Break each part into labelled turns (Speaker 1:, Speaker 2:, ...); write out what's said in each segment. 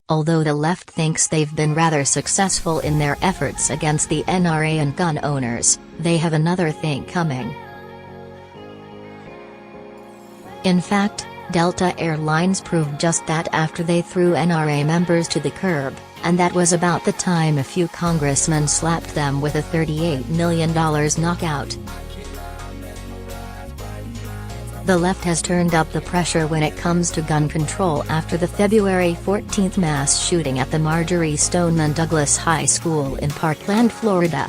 Speaker 1: Although the left thinks they've been rather successful in their efforts against the NRA and gun owners, they have another thing coming. In fact, Delta Airlines proved just that after they threw NRA members to the curb, and that was about the time a few congressmen slapped them with a $38 million knockout. The left has turned up the pressure when it comes to gun control after the February 14 mass shooting at the Marjorie Stoneman Douglas High School in Parkland, Florida.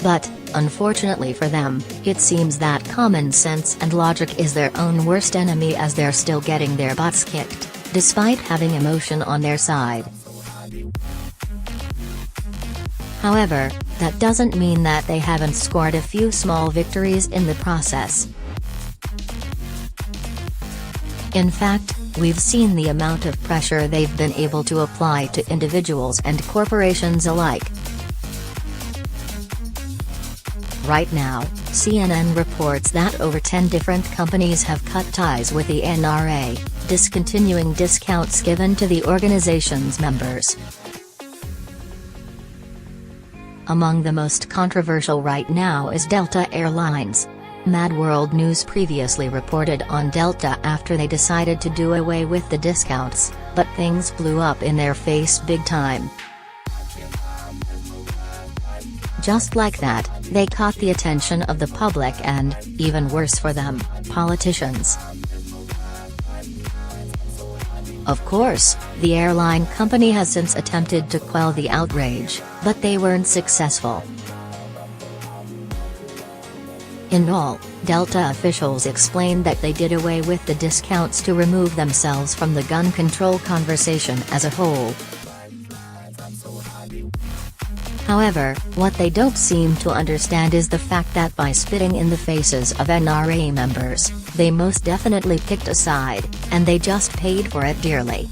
Speaker 1: But, unfortunately for them, it seems that common sense and logic is their own worst enemy as they're still getting their butts kicked, despite having emotion on their side. However, that doesn't mean that they haven't scored a few small victories in the process. In fact, we've seen the amount of pressure they've been able to apply to individuals and corporations alike. Right now, CNN reports that over 10 different companies have cut ties with the NRA, discontinuing discounts given to the organization's members. Among the most controversial right now is Delta Airlines. Mad World News previously reported on Delta after they decided to do away with the discounts, but things blew up in their face big time. Just like that, they caught the attention of the public and, even worse for them, politicians. Of course, the airline company has since attempted to quell the outrage, but they weren't successful. In all, Delta officials explained that they did away with the discounts to remove themselves from the gun control conversation as a whole. However, what they don't seem to understand is the fact that by spitting in the faces of NRA members, they most definitely picked a side, and they just paid for it dearly.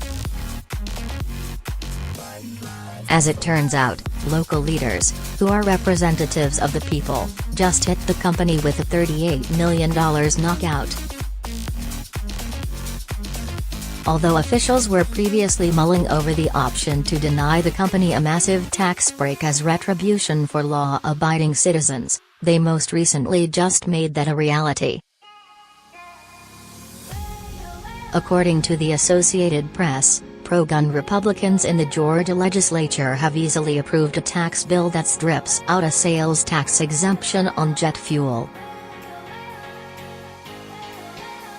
Speaker 1: As it turns out, local leaders, who are representatives of the people, just hit the company with a $38 million knockout. Although officials were previously mulling over the option to deny the company a massive tax break as retribution for law-abiding citizens, they most recently just made that a reality. According to the Associated Press, pro-gun Republicans in the Georgia legislature have easily approved a tax bill that strips out a sales tax exemption on jet fuel.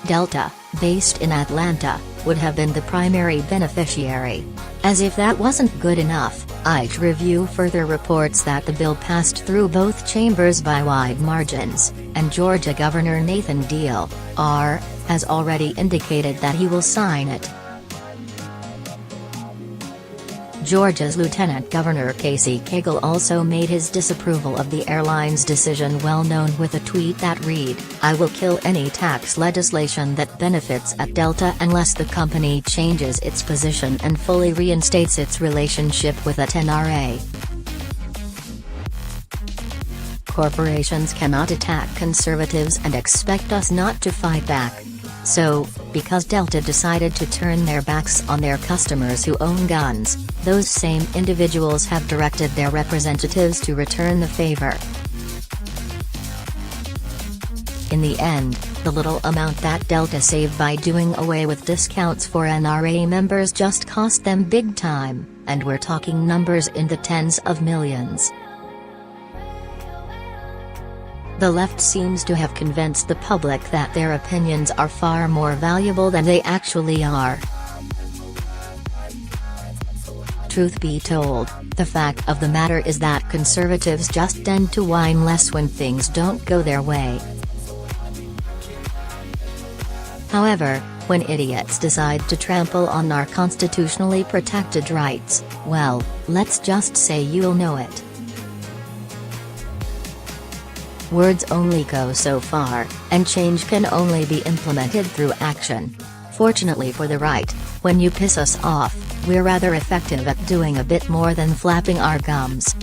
Speaker 1: Delta, based in Atlanta, would have been the primary beneficiary. As if that wasn't good enough, IJ Review further reports that the bill passed through both chambers by wide margins, and Georgia Governor Nathan Deal, R., has already indicated that he will sign it. Georgia's Lieutenant Governor Casey Cagle also made his disapproval of the airline's decision well known with a tweet that read, "I will kill any tax legislation that benefits at Delta unless the company changes its position and fully reinstates its relationship with the NRA." Corporations cannot attack conservatives and expect us not to fight back. So, because Delta decided to turn their backs on their customers who own guns, those same individuals have directed their representatives to return the favor. In the end, the little amount that Delta saved by doing away with discounts for NRA members just cost them big time, and we're talking numbers in the tens of millions. The left seems to have convinced the public that their opinions are far more valuable than they actually are. Truth be told, the fact of the matter is that conservatives just tend to whine less when things don't go their way. However, when idiots decide to trample on our constitutionally protected rights, well, let's just say you'll know it. Words only go so far, and change can only be implemented through action. Fortunately for the right, when you piss us off, we're rather effective at doing a bit more than flapping our gums.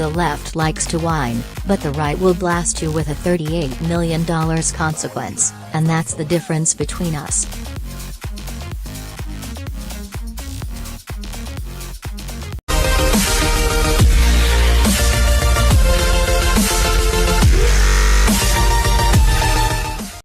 Speaker 1: the left likes to whine, but the right will blast you with a $38 million consequence, and that's the difference between us.